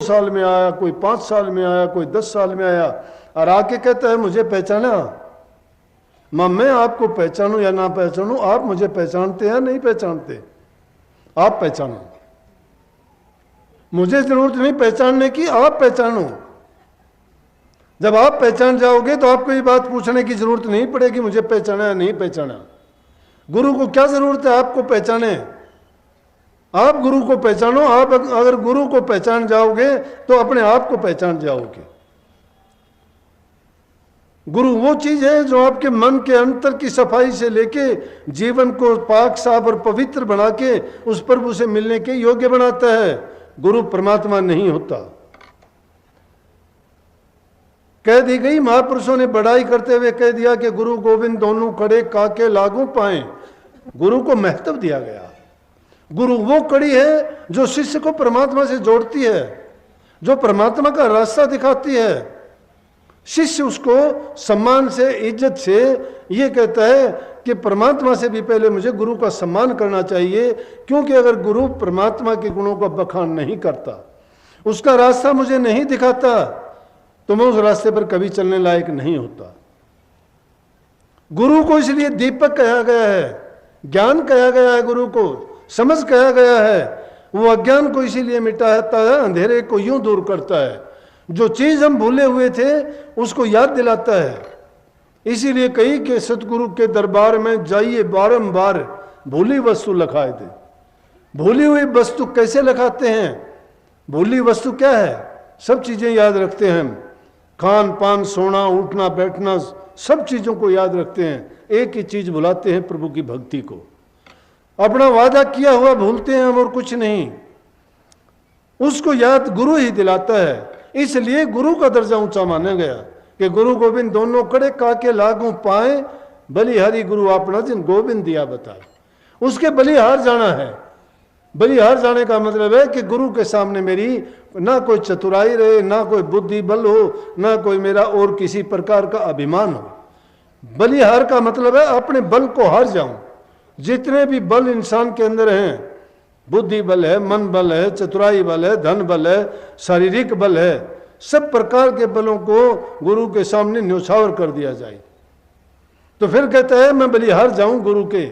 साल में आया, कोई 5 साल में आया, कोई 10 साल में आया, और आके कहता है मुझे पहचाना। मां मैं आपको पहचानूं या ना पहचानूं, आप मुझे पहचानते हैं नहीं पहचानते, आप पहचानो। मुझे जरूरत नहीं पहचानने की, आप पहचानो। जब आप पहचान जाओगे तो आपको ये बात पूछने की जरूरत नहीं पड़ेगी मुझे पहचाना या नहीं पहचाना। गुरु को क्या जरूरत है आपको पहचाने? आप गुरु को पहचानो। आप अगर गुरु को पहचान जाओगे तो अपने आप को पहचान जाओगे। गुरु वो चीज है जो आपके मन के अंतर की सफाई से लेके जीवन को पाक साफ और पवित्र बना के उस प्रभु से मिलने के योग्य बनाता है। गुरु परमात्मा नहीं होता। कह दी गई, महापुरुषों ने बड़ाई करते हुए कह दिया कि गुरु गोविंद दोनों खड़े काके लागू पाए। गुरु को महत्व दिया गया। गुरु वो कड़ी है जो शिष्य को परमात्मा से जोड़ती है, जो परमात्मा का रास्ता दिखाती है। शिष्य उसको सम्मान से, इज्जत से ये कहता है कि परमात्मा से भी पहले मुझे गुरु का सम्मान करना चाहिए, क्योंकि अगर गुरु परमात्मा के गुणों का बखान नहीं करता, उसका रास्ता मुझे नहीं दिखाता, तो मैं उस रास्ते पर कभी चलने लायक नहीं होता। गुरु को इसलिए दीपक कहा गया है, ज्ञान कहा गया है, गुरु को समझ कहा गया है। वो अज्ञान को इसीलिए मिटाता है, अंधेरे को यूं दूर करता है, जो चीज हम भूले हुए थे उसको याद दिलाता है। इसीलिए कही कि सतगुरु के दरबार में जाइए बारंबार, भूली वस्तु लखाए दे। भूली हुई वस्तु कैसे लखाते हैं? भूली वस्तु क्या है? सब चीजें याद रखते हैं हम, खान पान, सोना, उठना, बैठना, सब चीजों को याद रखते हैं। एक ही चीज भुलाते हैं, प्रभु की भक्ति को। अपना वादा किया हुआ भूलते हैं हम और कुछ नहीं। उसको याद गुरु ही दिलाता है। इसलिए गुरु का दर्जा ऊंचा माना गया कि गुरु गोविंद दोनों कड़े काके लागू पाए, बलिहारी गुरु अपना जिन गोविंद दिया बताए। उसके बलिहार जाना है। बलिहार जाने का मतलब है कि गुरु के सामने मेरी ना कोई चतुराई रहे, ना कोई बुद्धि बल हो, ना कोई मेरा और किसी प्रकार का अभिमान हो। बलिहार का मतलब है अपने बल को हार जाऊं। जितने भी बल इंसान के अंदर हैं, बुद्धि बल है, मन बल है, चतुराई बल है, धन बल है, शारीरिक बल है, सब प्रकार के बलों को गुरु के सामने न्यौछावर कर दिया जाए। तो फिर कहता है मैं बलिहार जाऊं गुरु के।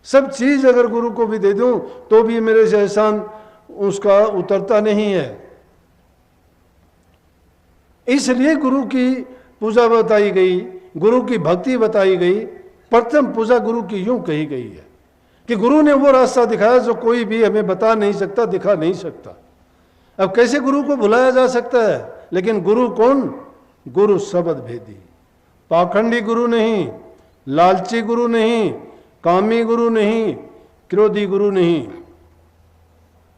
सब चीज अगर गुरु को भी दे दूं तो भी मेरे से एहसान उसका उतरता नहीं है। इसलिए गुरु की पूजा बताई गई, गुरु की भक्ति बताई गई। प्रथम पूजा गुरु की यूं कही गई है कि गुरु ने वो रास्ता दिखाया जो कोई भी हमें बता नहीं सकता, दिखा नहीं सकता। अब कैसे गुरु को भुलाया जा सकता है? लेकिन गुरु कौन? गुरु शब्द भेदी, पाखंडी गुरु नहीं, लालची गुरु नहीं, कामी गुरु नहीं, क्रोधी गुरु नहीं।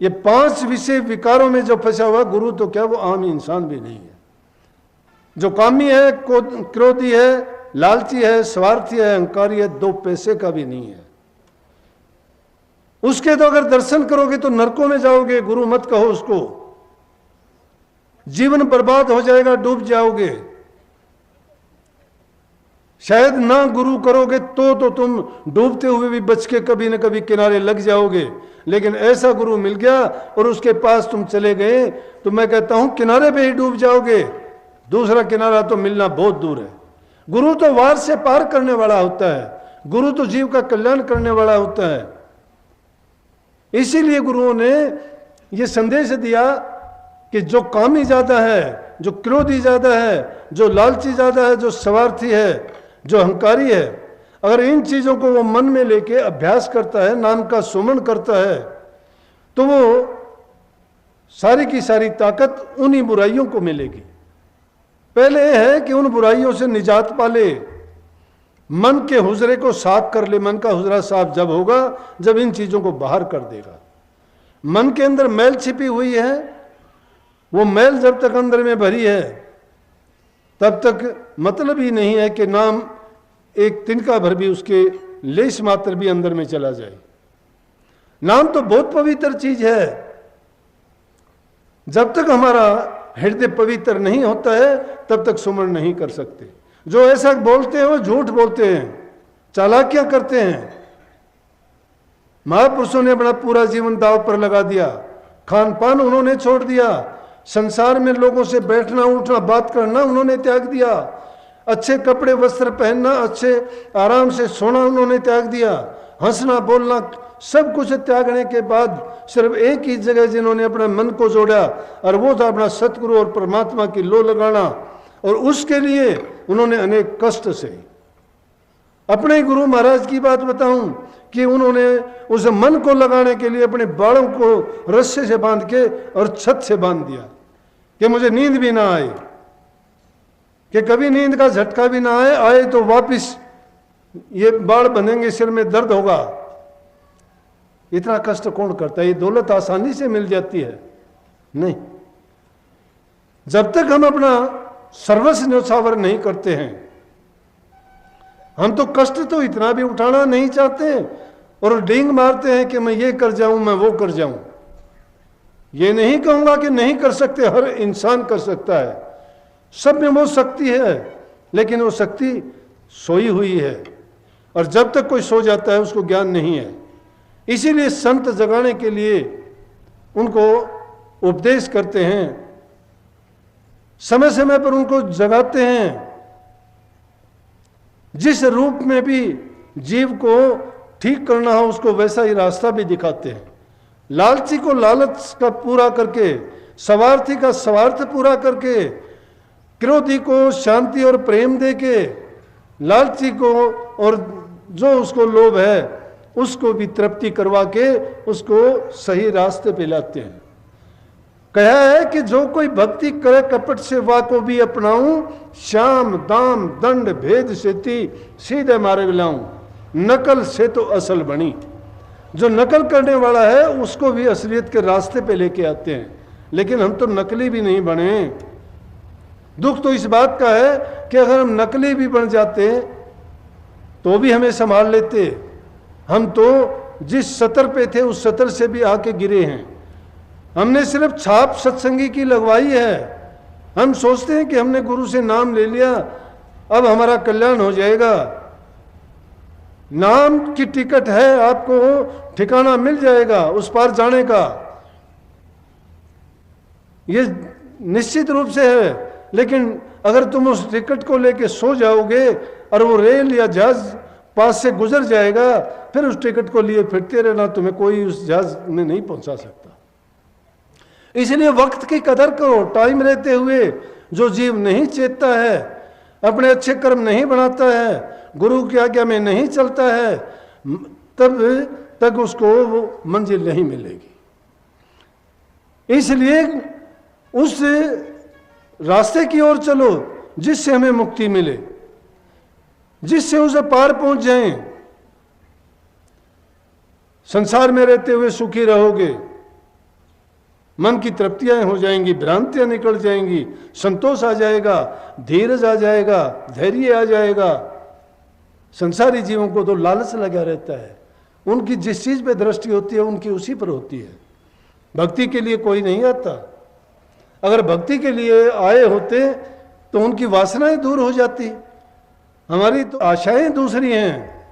ये 5 विषय विकारों में जो फंसा हुआ गुरु तो क्या वो आम इंसान भी नहीं है। जो कामी है, क्रोधी है, लालची है, स्वार्थी है, अहंकारी है, 2 पैसे का भी नहीं है। उसके तो अगर दर्शन करोगे तो नरकों में जाओगे। गुरु मत कहो उसको, जीवन बर्बाद हो जाएगा, डूब जाओगे। शायद ना गुरु करोगे तो तुम डूबते हुए भी बच के कभी न कभी किनारे लग जाओगे। लेकिन ऐसा गुरु मिल गया और उसके पास तुम चले गए तो मैं कहता हूं किनारे पे ही डूब जाओगे, दूसरा किनारा तो मिलना बहुत दूर है। गुरु तो वार से पार करने वाला होता है, गुरु तो जीव का कल्याण करने वाला होता है। इसीलिए गुरुओं ने यह संदेश दिया कि जो कामी ज्यादा है, जो क्रोधी ज्यादा है, जो लालची ज्यादा है, जो स्वार्थी है, जो अहंकारी है, अगर इन चीजों को वो मन में लेके अभ्यास करता है, नाम का सुमन करता है, तो वो सारी की सारी ताकत उन्हीं बुराइयों को मिलेगी। पहले है कि उन बुराइयों से निजात पाले, मन के हुजरे को साफ कर ले। मन का हुजरा साफ जब होगा जब इन चीजों को बाहर कर देगा। मन के अंदर मैल छिपी हुई है, वो मैल जब तक अंदर में भरी है तब तक मतलब ही नहीं है कि नाम एक तिनका भर भी उसके लेश मात्र भी अंदर में चला जाए। नाम तो बहुत पवित्र चीज है। जब तक हमारा हृदय पवित्र नहीं होता है तब तक सुमरण नहीं कर सकते। जो ऐसा बोलते हैं वो झूठ बोलते हैं, चालाकियां करते हैं। महापुरुषों ने अपना पूरा जीवन दांव पर लगा दिया, खान पान उन्होंने छोड़ दिया, संसार में लोगों से बैठना उठना बात करना उन्होंने त्याग दिया, अच्छे कपड़े वस्त्र पहनना, अच्छे आराम से सोना उन्होंने त्याग दिया, हंसना बोलना सब कुछ त्यागने के बाद सिर्फ एक ही जगह जिन्होंने अपने मन को जोड़ा और वो था अपना सतगुरु और परमात्मा की लो लगाना। और उसके लिए उन्होंने अनेक कष्ट से, अपने गुरु महाराज की बात बताऊं कि उन्होंने उस मन को लगाने के लिए अपने बालों को रस्से से बांध के और छत से बांध दिया कि मुझे नींद भी ना आए, कि कभी नींद का झटका भी ना आए तो वापिस ये बाल बनेंगे, सिर में दर्द होगा। इतना कष्ट कौन करता है? ये दौलत आसानी से मिल जाती है? नहीं। जब तक हम अपना सर्वस्व न्यौछावर नहीं करते हैं, हम तो कष्ट तो इतना भी उठाना नहीं चाहते और डींग मारते हैं कि मैं ये कर जाऊं, मैं वो कर जाऊं। ये नहीं कहूंगा कि नहीं कर सकते, हर इंसान कर सकता है, सब में वो शक्ति है, लेकिन वो शक्ति सोई हुई है और जब तक कोई सो जाता है उसको ज्ञान नहीं है। इसीलिए संत जगाने के लिए उनको उपदेश करते हैं, समय समय पर उनको जगाते हैं, जिस रूप में भी जीव को ठीक करना हो उसको वैसा ही रास्ता भी दिखाते हैं। लालची को लालच का पूरा करके, स्वार्थी का स्वार्थ पूरा करके, क्रोधी को शांति और प्रेम देके, लालची को और जो उसको लोभ है उसको भी तृप्ति करवा के उसको सही रास्ते पे लाते हैं। कहा है कि जो कोई भक्ति करे कपट से वा को भी अपनाऊं, श्याम दाम दंड भेद से सीधे मारे बिलाऊं, नकल से तो असल बनी। जो नकल करने वाला है उसको भी असलियत के रास्ते पे लेके आते हैं, लेकिन हम तो नकली भी नहीं बने। दुख तो इस बात का है कि अगर हम नकली भी बन जाते तो भी हमें संभाल लेते। हम तो जिस सतर पे थे उस सतर से भी आके गिरे हैं। हमने सिर्फ छाप सत्संगी की लगवाई है। हम सोचते हैं कि हमने गुरु से नाम ले लिया, अब हमारा कल्याण हो जाएगा। नाम की टिकट है, आपको ठिकाना मिल जाएगा उस पार जाने का, ये निश्चित रूप से है। लेकिन अगर तुम उस टिकट को लेके सो जाओगे और वो रेल या जहाज पास से गुजर जाएगा, फिर उस टिकट को लिए फिरते रहना, तुम्हें कोई उस जहाज में नहीं पहुंचा सकता। इसलिए वक्त की कदर करो। टाइम रहते हुए जो जीव नहीं चेतता है, अपने अच्छे कर्म नहीं बनाता है, गुरु की आज्ञा में नहीं चलता है, तब तक उसको वो मंजिल नहीं मिलेगी। इसलिए उस रास्ते की ओर चलो जिससे हमें मुक्ति मिले, जिससे उसे पार पहुंच जाएं। संसार में रहते हुए सुखी रहोगे, मन की तृप्तियां हो जाएंगी, भ्रांतियां निकल जाएंगी, संतोष आ जाएगा, धीरज आ जाएगा, धैर्य आ जाएगा। संसारी जीवों को तो लालच लगा रहता है, उनकी जिस चीज पे दृष्टि होती है उनकी उसी पर होती है। भक्ति के लिए कोई नहीं आता। अगर भक्ति के लिए आए होते तो उनकी वासनाएं दूर हो जाती। हमारी तो आशाएं दूसरी हैं।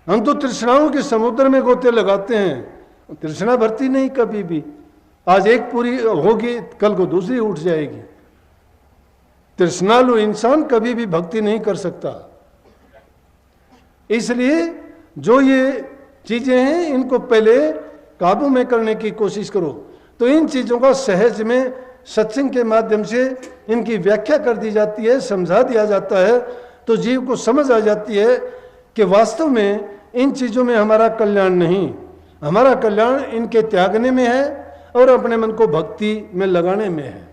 हम तो तृष्णाओं के समुद्र में गोते लगाते हैं, तृष्णा भरती नहीं कभी भी। आज एक पूरी होगी, कल को दूसरी उठ जाएगी। तृष्णालु इंसान कभी भी भक्ति नहीं कर सकता। इसलिए जो ये चीजें हैं इनको पहले काबू में करने की कोशिश करो। तो इन चीजों का सहज में सत्संग के माध्यम से इनकी व्याख्या कर दी जाती है, समझा दिया जाता है, तो जीव को समझ आ जाती है कि वास्तव में इन चीजों में हमारा कल्याण नहीं, हमारा कल्याण इनके त्यागने में है और अपने मन को भक्ति में लगाने में है।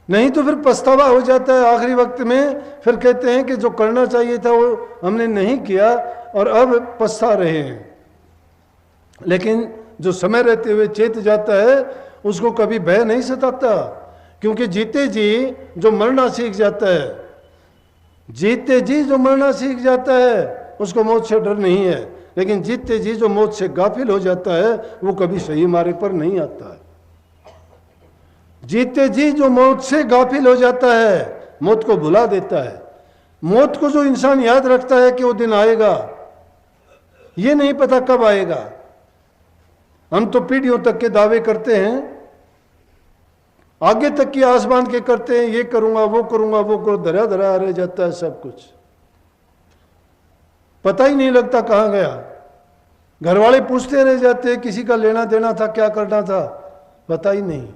नहीं तो फिर पछतावा हो जाता है आखिरी वक्त में। फिर कहते हैं कि जो करना चाहिए था वो हमने नहीं किया और अब पछता रहे हैं। लेकिन जो समय रहते हुए चेत जाता है उसको कभी भय नहीं सताता, क्योंकि जीते जी जो मरना सीख जाता है, जीते जी जो मरना सीख जाता है उसको मौत से डर नहीं है। लेकिन जीते जी जो मौत से गाफिल हो जाता है वो कभी सही मार्ग पर नहीं आता है। जीते जी जो मौत से गाफिल हो जाता है, मौत को भुला देता है। मौत को जो इंसान याद रखता है कि वो दिन आएगा, ये नहीं पता कब आएगा। हम तो पीढ़ियों तक के दावे करते हैं आगे तक की आस बांध के करते हैं, ये करूंगा वो करूंगा वो करूं, धरा धरा रह जाता है सब कुछ, पता ही नहीं लगता कहां गया। घर वाले पूछते रह जाते हैं किसी का लेना देना था, क्या करना था, पता ही नहीं।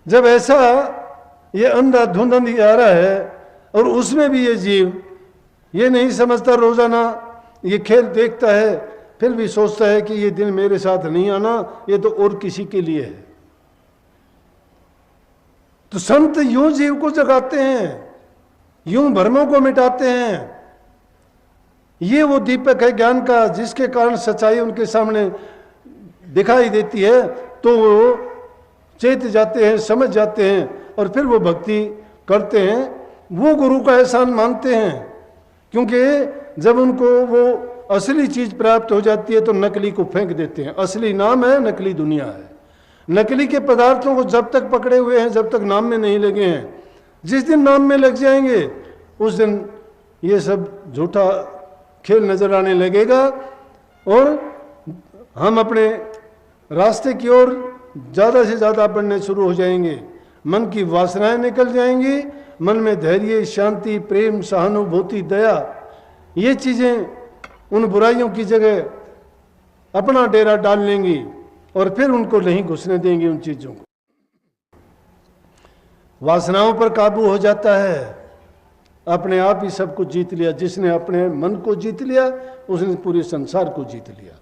जब ऐसा ये अंधाधुंध अंधियारा है और उसमें भी ये जीव ये नहीं समझता, रोजाना ये खेल देखता है, फिर भी सोचता है कि ये दिन मेरे साथ नहीं आना, ये तो और किसी के लिए है। तो संत यूं जीव को जगाते हैं, यूं भ्रमों को मिटाते हैं। ये वो दीपक है ज्ञान का, जिसके कारण सच्चाई उनके सामने दिखाई देती है, तो वो चेत जाते हैं, समझ जाते हैं और फिर वो भक्ति करते हैं। वो गुरु का एहसान मानते हैं, क्योंकि जब उनको वो असली चीज प्राप्त हो जाती है तो नकली को फेंक देते हैं। असली नाम है, नकली दुनिया है। नकली के पदार्थों को जब तक पकड़े हुए हैं, जब तक नाम में नहीं लगे हैं, जिस दिन नाम में लग जाएंगे उस दिन ये सब झूठा खेल नजर आने लगेगा और हम अपने रास्ते की ओर ज़्यादा से ज़्यादा बढ़ने शुरू हो जाएंगे। मन की वासनाएं निकल जाएंगी, मन में धैर्य, शांति, प्रेम, सहानुभूति, दया, ये चीज़ें उन बुराइयों की जगह अपना डेरा डाल लेंगी और फिर उनको नहीं घुसने देंगे उन चीज़ों को। वासनाओं पर काबू हो जाता है, अपने आप ही सब कुछ जीत लिया। जिसने अपने मन को जीत लिया उसने पूरे संसार को जीत लिया।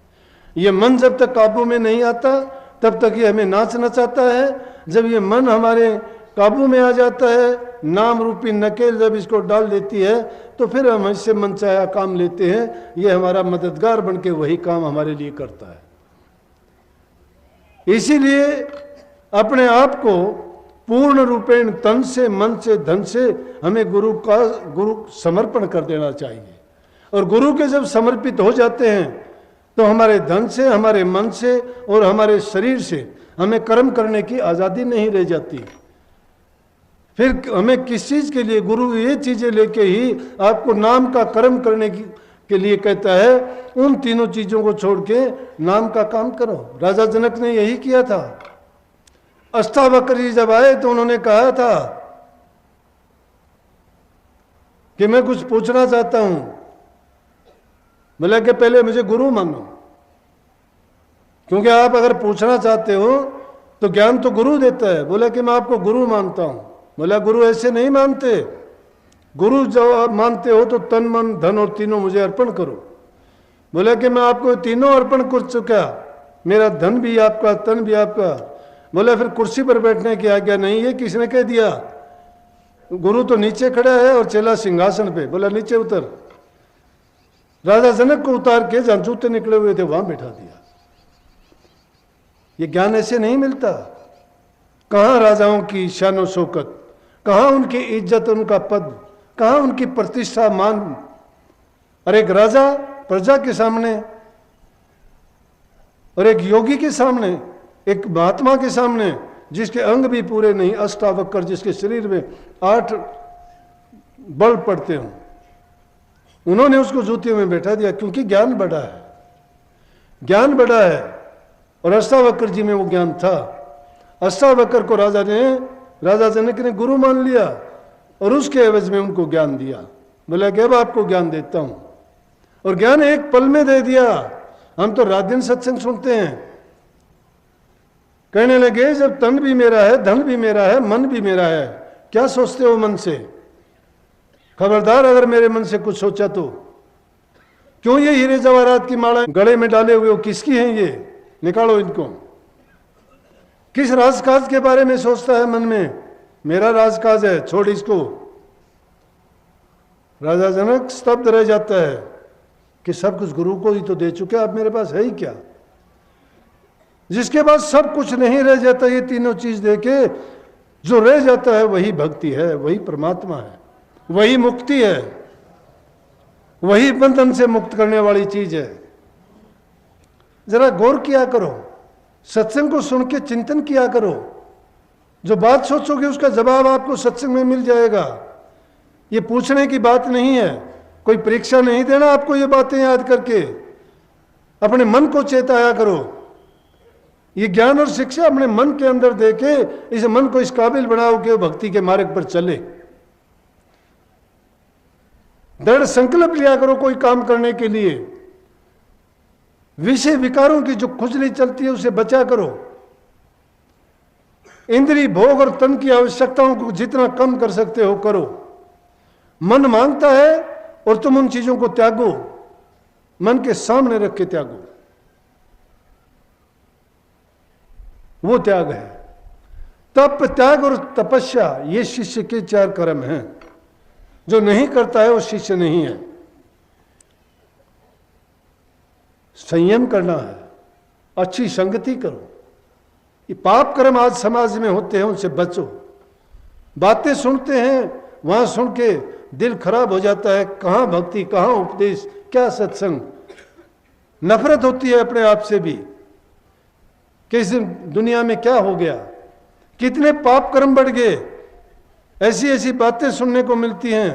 ये मन जब तक काबू में नहीं आता तब तक ये हमें नाच नचाता है। जब ये मन हमारे काबू में आ जाता है, नाम रूपी नकेल जब इसको डाल देती है, तो फिर हम इससे मनचाहा काम लेते हैं। ये हमारा मददगार बन के वही काम हमारे लिए करता है। इसीलिए अपने आप को पूर्ण रूपेण तन से, मन से, धन से हमें गुरु समर्पण कर देना चाहिए। और गुरु के जब समर्पित हो जाते हैं तो हमारे धन से, हमारे मन से और हमारे शरीर से हमें कर्म करने की आज़ादी नहीं रह जाती। फिर हमें किस चीज़ के लिए? गुरु ये चीज़ें लेके ही आपको नाम का कर्म करने के लिए कहता है। उन तीनों चीज़ों को छोड़ के नाम का काम करो। राजा जनक ने यही किया था। अष्टावक्र जी जब आए तो उन्होंने कहा था कि मैं कुछ पूछना चाहता हूं। बोला कि पहले मुझे गुरु मानो, क्योंकि आप अगर पूछना चाहते हो तो ज्ञान तो गुरु देता है। बोला कि मैं आपको गुरु मानता हूं। बोला गुरु ऐसे नहीं मानते। गुरु जब आप मानते हो तो तन, मन, धन और तीनों मुझे अर्पण करो। बोला कि मैं आपको तीनों अर्पण कर चुका, मेरा धन भी आपका, तन भी आपका। बोला फिर कुर्सी पर बैठने की आज्ञा नहीं। ये किसने कह दिया? गुरु तो नीचे खड़ा है और चेला सिंहासन पे। बोला नीचे उतर। राजा जनक को उतार के जहां जूते निकले हुए थे वहां बैठा दिया। ये ज्ञान ऐसे नहीं मिलता। कहां राजाओं की शान और शौकत, कहां उनकी इज्जत, उनका पद, कहां उनकी प्रतिष्ठा, मान। और एक राजा प्रजा के सामने और एक योगी के सामने, एक महात्मा के सामने जिसके अंग भी पूरे नहीं, अष्टावक्र, जिसके शरीर में 8 बल पड़ते हों, उन्होंने उसको जूतियों में बैठा दिया। क्योंकि ज्ञान बड़ा है, ज्ञान बड़ा है। और अष्टावक्र जी में वो ज्ञान था। अष्टावक्र को राजा जनक ने गुरु मान लिया और उसके एवज में उनको ज्ञान दिया। बोला कि अब आपको ज्ञान देता हूं। और ज्ञान एक पल में दे दिया। हम तो रात दिन सत्संग सुनते हैं, कहने लगे जब तन भी मेरा है, धन भी मेरा है, मन भी मेरा है, क्या सोचते हो मन से? खबरदार अगर मेरे मन से कुछ सोचा तो। क्यों ये हीरे जवाहरात की माला गले में डाले हुए हो? किसकी हैं ये? निकालो इनको। किस राजकाज के बारे में सोचता है मन में? मेरा राजकाज है, छोड़ इसको। राजा जनक स्तब्ध रह जाता है कि सब कुछ गुरु को ही तो दे चुके, अब मेरे पास है ही क्या? जिसके पास सब कुछ नहीं रह जाता ये तीनों चीज देके, जो रह जाता है वही भक्ति है, वही परमात्मा है, वही मुक्ति है, वही बंधन से मुक्त करने वाली चीज है। जरा गौर किया करो, सत्संग को सुन के चिंतन किया करो। जो बात सोचोगे उसका जवाब आपको सत्संग में मिल जाएगा। ये पूछने की बात नहीं है, कोई परीक्षा नहीं देना आपको। ये बातें याद करके अपने मन को चेताया करो। ये ज्ञान और शिक्षा अपने मन के अंदर दे के इस मन को इस काबिल बनाओ कि वो भक्ति के मार्ग पर चले। दृढ़ संकल्प लिया करो कोई काम करने के लिए। विषय विकारों की जो खुजली चलती है उसे बचा करो। इंद्रिय भोग और तन की आवश्यकताओं को जितना कम कर सकते हो करो। मन मांगता है और तुम उन चीजों को त्यागो, मन के सामने रख के त्यागो, वो त्याग है। तप, त्याग और तपस्या ये शिष्य के 4 कर्म हैं। जो नहीं करता है वो शिष्य नहीं है। संयम करना है, अच्छी संगति करो। ये पाप कर्म आज समाज में होते हैं, उनसे बचो। बातें सुनते हैं, वहां सुन के दिल खराब हो जाता है। कहां भक्ति, कहां उपदेश, क्या सत्संग। नफरत होती है अपने आप से भी कि इस दुनिया में क्या हो गया, कितने पाप कर्म बढ़ गए। ऐसी ऐसी बातें सुनने को मिलती हैं।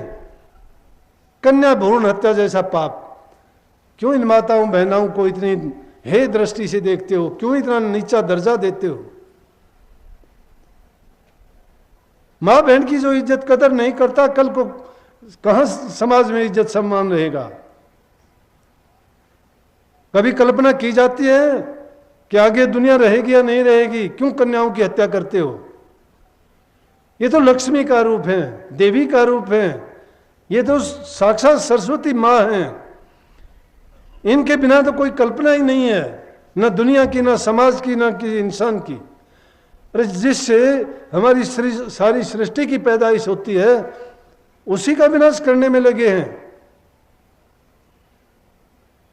कन्या भ्रूण हत्या जैसा पाप। क्यों इन माताओं बहनाओं को इतनी हे दृष्टि से देखते हो? क्यों इतना नीचा दर्जा देते हो? मां बहन की जो इज्जत कदर नहीं करता, कल को कहां समाज में इज्जत सम्मान रहेगा? कभी कल्पना की जाती है कि आगे दुनिया रहेगी या नहीं रहेगी? क्यों कन्याओं की हत्या करते हो? ये तो लक्ष्मी का रूप है, देवी का रूप है, ये तो साक्षात सरस्वती मां हैं। इनके बिना तो कोई कल्पना ही नहीं है, न दुनिया की, न समाज की, न कि इंसान की। अरे जिससे हमारी सारी सृष्टि की पैदाइश होती है, उसी का विनाश करने में लगे हैं।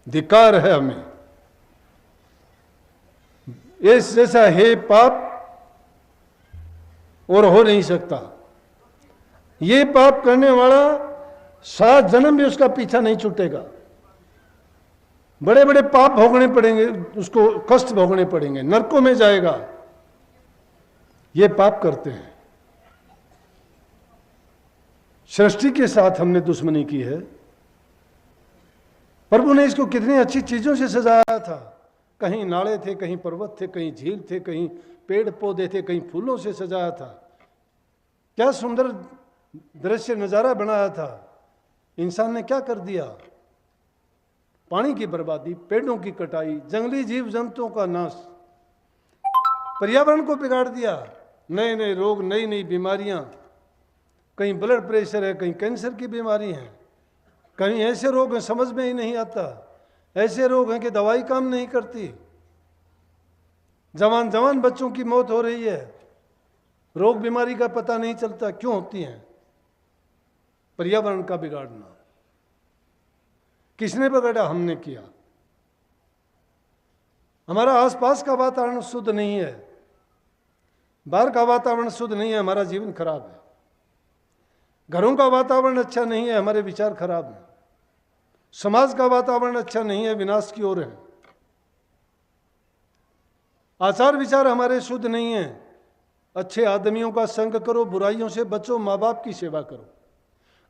धिक्कार है हमें। इस जैसा हे पाप और हो नहीं सकता। ये पाप करने वाला 7 जन्म भी उसका पीछा नहीं छूटेगा। बड़े बड़े पाप भोगने पड़ेंगे, उसको कष्ट भोगने पड़ेंगे, नरकों में जाएगा। ये पाप करते हैं। सृष्टि के साथ हमने दुश्मनी की है। प्रभु ने इसको कितनी अच्छी चीजों से सजाया था। कहीं नाले थे, कहीं पर्वत थे, कहीं झील थे, कहीं पेड़ पौधे थे, कहीं फूलों से सजाया था। क्या सुंदर दृश्य नजारा बनाया था। इंसान ने क्या कर दिया? पानी की बर्बादी, पेड़ों की कटाई, जंगली जीव जंतुओं का नाश, पर्यावरण को बिगाड़ दिया। नए नए रोग, नई नई बीमारियां, कहीं ब्लड प्रेशर है, कहीं कैंसर की बीमारी है, कहीं ऐसे रोग हैं समझ में ही नहीं आता। ऐसे रोग हैं कि दवाई काम नहीं करती। जवान जवान बच्चों की मौत हो रही है। रोग बीमारी का पता नहीं चलता। क्यों होती है? पर्यावरण का बिगाड़ना। किसने बिगाड़ा? हमने किया। हमारा आसपास का वातावरण शुद्ध नहीं है, बाहर का वातावरण शुद्ध नहीं है, हमारा जीवन खराब है। घरों का वातावरण अच्छा नहीं है, हमारे विचार खराब हैं। समाज का वातावरण अच्छा नहीं है, विनाश की ओर है। आचार विचार हमारे शुद्ध नहीं है। अच्छे आदमियों का संग करो, बुराइयों से बचो, माँ बाप की सेवा करो,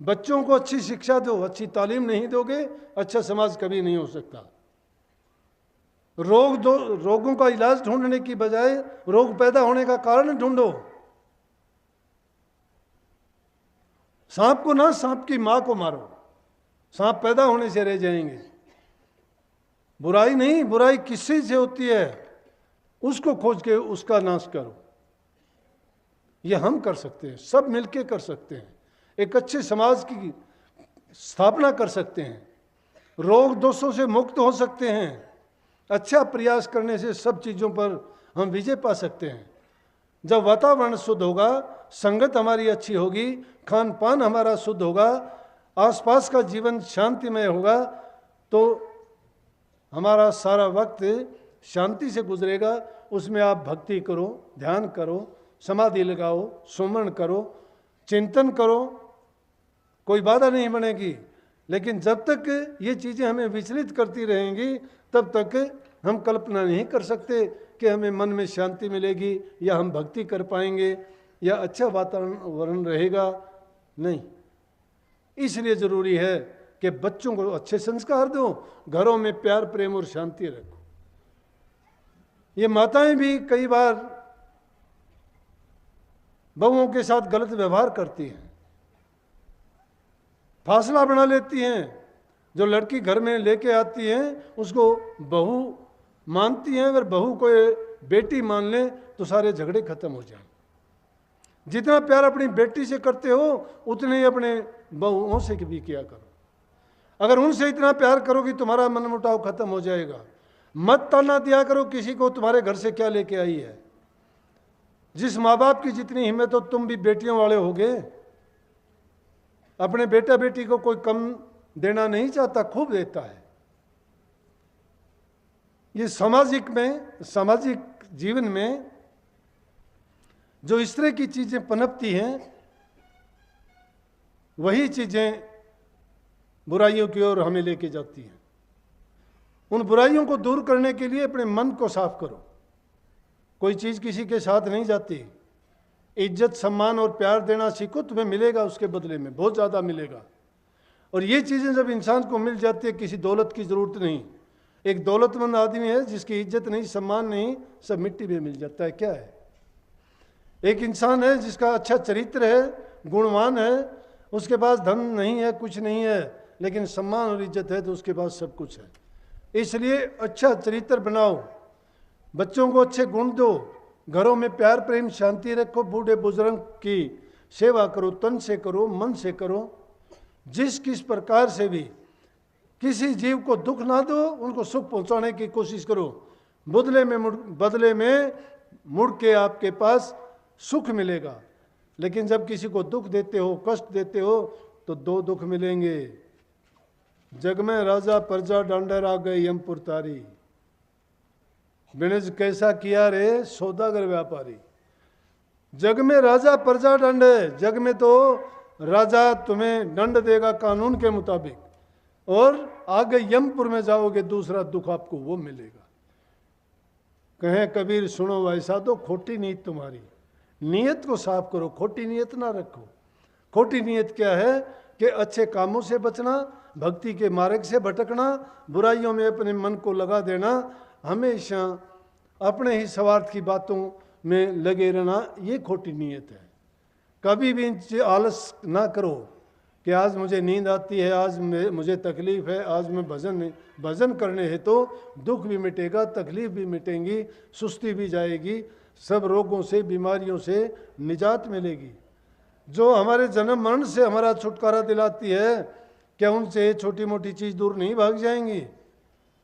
बच्चों को अच्छी शिक्षा दो। अच्छी तालीम नहीं दोगे, अच्छा समाज कभी नहीं हो सकता। रोगों का इलाज ढूंढने की बजाय रोग पैदा होने का कारण ढूंढो। सांप को ना, सांप की मां को मारो, सांप पैदा होने से रह जाएंगे। बुराई नहीं, बुराई किससे से होती है उसको खोज के उसका नाश करो। ये हम कर सकते हैं, सब मिलके कर सकते हैं। एक अच्छे समाज की स्थापना कर सकते हैं, रोग दोषों से मुक्त हो सकते हैं। अच्छा प्रयास करने से सब चीज़ों पर हम विजय पा सकते हैं। जब वातावरण शुद्ध होगा, संगत हमारी अच्छी होगी, खान पान हमारा शुद्ध होगा, आसपास का जीवन शांतिमय होगा, तो हमारा सारा वक्त शांति से गुजरेगा। उसमें आप भक्ति करो, ध्यान करो, समाधि लगाओ, सुमरण करो, चिंतन करो, कोई बाधा नहीं बनेगी। लेकिन जब तक ये चीज़ें हमें विचलित करती रहेंगी, तब तक हम कल्पना नहीं कर सकते कि हमें मन में शांति मिलेगी, या हम भक्ति कर पाएंगे, या अच्छा वातावरण रहेगा। नहीं, इसलिए ज़रूरी है कि बच्चों को अच्छे संस्कार दो, घरों में प्यार प्रेम और शांति रखो। ये माताएं भी कई बार बहुओं के साथ गलत व्यवहार करती हैं, फासला बना लेती हैं। जो लड़की घर में लेके आती हैं उसको बहू मानती हैं, अगर बहू को बेटी मान ले तो सारे झगड़े खत्म हो जाएं। जितना प्यार अपनी बेटी से करते हो उतने ही अपने बहुओं से भी किया करो। अगर उनसे इतना प्यार करो कि तुम्हारा मनमुटाव खत्म हो जाएगा। मत ताना दिया करो किसी को तुम्हारे घर से क्या लेके आई है। जिस माँ बाप की जितनी हिम्मत हो तुम भी बेटियों वाले होगे। अपने बेटा बेटी को कोई कम देना नहीं चाहता, खूब देता है। ये सामाजिक जीवन में जो इस तरह की चीजें पनपती हैं वही चीजें बुराइयों की ओर हमें लेके जाती हैं। उन बुराइयों को दूर करने के लिए अपने मन को साफ करो। कोई चीज किसी के साथ नहीं जाती। इज्जत सम्मान और प्यार देना सीखो, तुम्हें मिलेगा उसके बदले में, बहुत ज़्यादा मिलेगा। और ये चीज़ें जब इंसान को मिल जाती है, किसी दौलत की ज़रूरत नहीं। एक दौलतमंद आदमी है जिसकी इज्जत नहीं, सम्मान नहीं, सब मिट्टी में मिल जाता है। क्या है? एक इंसान है जिसका अच्छा चरित्र है, गुणवान है, उसके पास धन नहीं है, कुछ नहीं है, लेकिन सम्मान और इज्जत है तो उसके पास सब कुछ है। इसलिए अच्छा चरित्र बनाओ, बच्चों को अच्छे गुण दो, घरों में प्यार प्रेम शांति रखो, बूढ़े बुजुर्ग की सेवा करो, तन से करो, मन से करो। जिस किस प्रकार से भी किसी जीव को दुख ना दो, उनको सुख पहुंचाने की कोशिश करो। बदले में मुड़ के आपके पास सुख मिलेगा। लेकिन जब किसी को दुख देते हो, कष्ट देते हो, तो दो दुख मिलेंगे। जग में राजा प्रजा डांडर आ गए यमपुर तारी, बिणज कैसा किया रे सौदागर व्यापारी। जग में राजा प्रजा दंड है। जग में तो राजा तुम्हें दंड देगा कानून के मुताबिक, और आगे यमपुर में जाओगे दूसरा दुख आपको वो मिलेगा। कहें कबीर सुनो ऐसा तो खोटी नीयत तुम्हारी। नीयत को साफ करो, खोटी नीयत ना रखो। खोटी नीयत क्या है कि अच्छे कामों से बचना, भक्ति के मार्ग से भटकना, बुराइयों में अपने मन को लगा देना, हमेशा अपने ही स्वार्थ की बातों में लगे रहना, ये खोटी नीयत है। कभी भी आलस ना करो कि आज मुझे नींद आती है, आज मुझे तकलीफ है, आज मैं भजन करने है तो दुख भी मिटेगा, तकलीफ भी मिटेंगी, सुस्ती भी जाएगी, सब रोगों से बीमारियों से निजात मिलेगी। जो हमारे जन्म मरण से हमारा छुटकारा दिलाती है, क्या उनसे छोटी मोटी चीज़ दूर नहीं भाग जाएंगी?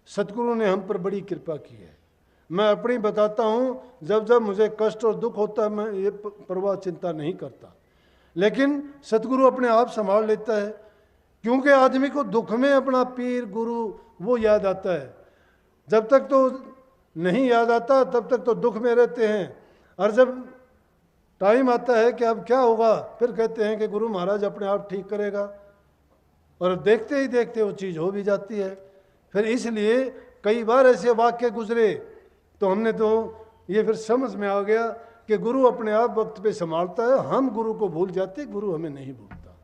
सतगुरु ने हम पर बड़ी कृपा की है। मैं अपनी बताता हूँ, जब जब मुझे कष्ट और दुख होता है मैं ये परवाह चिंता नहीं करता, लेकिन सतगुरु अपने आप संभाल लेता है। क्योंकि आदमी को दुख में अपना पीर गुरु वो याद आता है। जब तक तो नहीं याद आता तब तक तो दुख में रहते हैं, और जब टाइम आता है कि अब क्या होगा, फिर कहते हैं कि गुरु महाराज अपने आप ठीक करेगा, और देखते ही देखते वो चीज़ हो भी जाती है। फिर इसलिए कई बार ऐसे वाक्य गुजरे तो हमने तो ये फिर समझ में आ गया कि गुरु अपने आप वक्त पे संभालता है। हम गुरु को भूल जाते, गुरु हमें नहीं भूलता।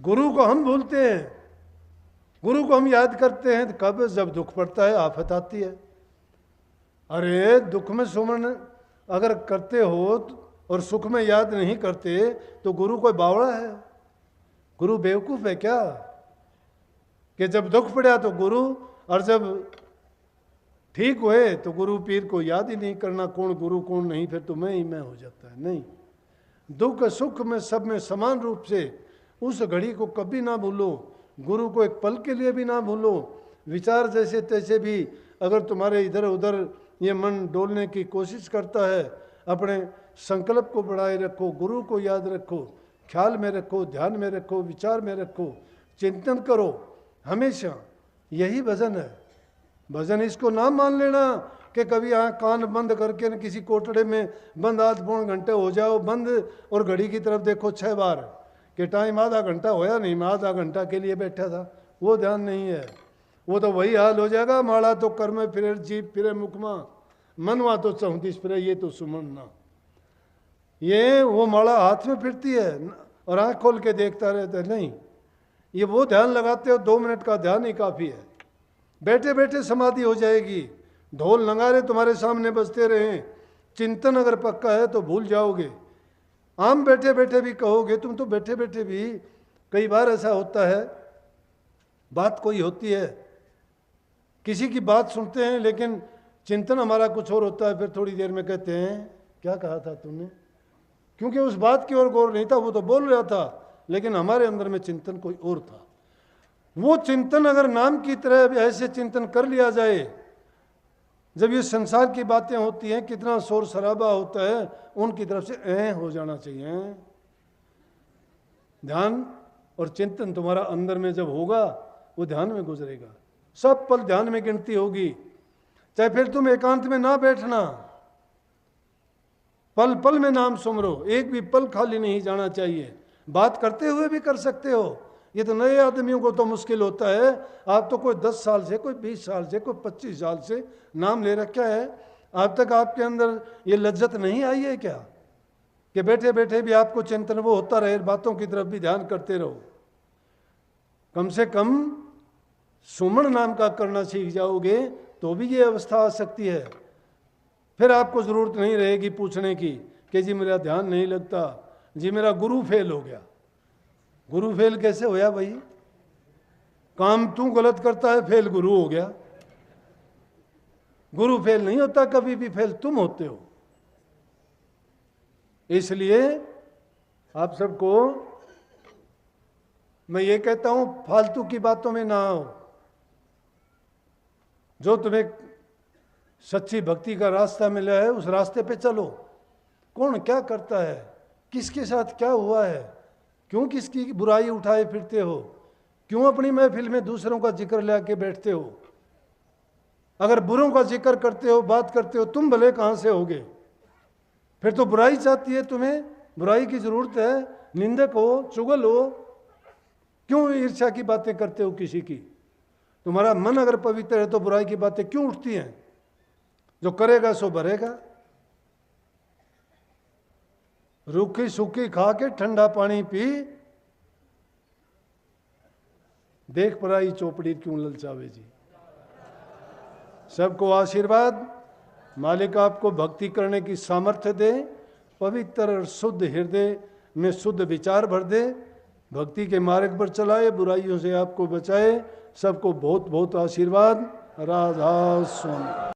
गुरु को हम भूलते हैं, गुरु को हम याद करते हैं कब? जब दुख पड़ता है, आफत आती है। अरे दुख में सुमन अगर करते हो और सुख में याद नहीं करते तो गुरु कोई बावड़ा है? गुरु बेवकूफ़ है क्या कि जब दुख पड़ा तो गुरु, और जब ठीक हुए तो गुरु पीर को याद ही नहीं करना, कौन गुरु कौन नहीं, फिर तो मैं ही मैं हो जाता है। नहीं, दुख सुख में सब में समान रूप से उस घड़ी को कभी ना भूलो, गुरु को एक पल के लिए भी ना भूलो। विचार जैसे तैसे भी अगर तुम्हारे इधर उधर ये मन डोलने की कोशिश करता है, अपने संकल्प को बढ़ाए रखो, गुरु को याद रखो, ख्याल में रखो, ध्यान में रखो, विचार में रखो, चिंतन करो हमेशा। यही भजन है। भजन इसको ना मान लेना कि कभी कान बंद करके न किसी कोटड़े में बंद आध पौन घंटे हो जाओ बंद, और घड़ी की तरफ देखो 6 बार कि टाइम आधा घंटा होया नहीं, मैं आधा घंटा के लिए बैठा था। वो ध्यान नहीं है। वो तो वही हाल हो जाएगा, माड़ा तो कर में फिरे, जीप फिरे मुखमा, मनवा तो 34 फिरे, ये तो सुमन ना। ये वो माड़ा हाथ में फिरती है और आँख खोल के देखता रहता है। नहीं, ये वो ध्यान लगाते हो 2 मिनट का ध्यान ही काफ़ी है। बैठे बैठे समाधि हो जाएगी, ढोल नगारे तुम्हारे सामने बजते रहे, चिंतन अगर पक्का है तो भूल जाओगे। आम बैठे बैठे भी कहोगे, तुम तो बैठे बैठे भी, कई बार ऐसा होता है, बात कोई होती है, किसी की बात सुनते हैं लेकिन चिंतन हमारा कुछ और होता है, फिर थोड़ी देर में कहते हैं क्या कहा था तुमने, क्योंकि उस बात की ओर गौर नहीं था, वो तो बोल रहा था लेकिन हमारे अंदर में चिंतन कोई और था। वो चिंतन अगर नाम की तरह ऐसे चिंतन कर लिया जाए, जब ये संसार की बातें होती हैं, कितना शोर शराबा होता है, उनकी तरफ से हो जाना चाहिए। ध्यान और चिंतन तुम्हारा अंदर में जब होगा, वो ध्यान में गुजरेगा, सब पल ध्यान में गिनती होगी। चाहे फिर तुम एकांत में ना बैठना, पल पल में नाम सुमरो, एक भी पल खाली नहीं जाना चाहिए। बात करते हुए भी कर सकते हो, ये तो नए आदमियों को तो मुश्किल होता है। आप तो कोई 10 साल से, कोई 20 साल से, कोई 25 साल से नाम ले रखा है, अब तक आपके अंदर ये लज्जत नहीं आई है क्या कि बैठे बैठे भी आपको चिंतन वो होता रहे, बातों की तरफ भी ध्यान करते रहो। कम से कम सुमन नाम का करना सीख जाओगे तो भी ये अवस्था आ सकती है। फिर आपको ज़रूरत नहीं रहेगी पूछने की कि जी मेरा ध्यान नहीं लगता, जी मेरा गुरु फेल हो गया। गुरु फेल कैसे होया भाई? काम तू गलत करता है, फेल गुरु हो गया। गुरु फेल नहीं होता कभी भी, फेल तुम होते हो। इसलिए आप सबको मैं ये कहता हूं, फालतू की बातों में ना आओ। जो तुम्हें सच्ची भक्ति का रास्ता मिला है, उस रास्ते पे चलो। कौन क्या करता है, किसके साथ क्या हुआ है, क्यों किसकी बुराई उठाए फिरते हो, क्यों अपनी महफिल में दूसरों का जिक्र लेके बैठते हो? अगर बुरों का जिक्र करते हो, बात करते हो, तुम भले कहां से होगे? फिर तो बुराई चाहती है तुम्हें, बुराई की जरूरत है, निंदक हो, चुगल हो, क्यों ईर्ष्या की बातें करते हो किसी की? तुम्हारा मन अगर पवित्र है तो बुराई की बातें क्यों उठती हैं? जो करेगा सो भरेगा। रूखी सूखी खा के ठंडा पानी पी, देख पराई चौपड़ी क्यों ललचावे जी। सबको आशीर्वाद, मालिक आपको भक्ति करने की सामर्थ्य दे, पवित्र और शुद्ध हृदय में शुद्ध विचार भर दे, भक्ति के मार्ग पर चलाए, बुराइयों से आपको बचाए। सबको बहुत बहुत आशीर्वाद। राधा स्वामी।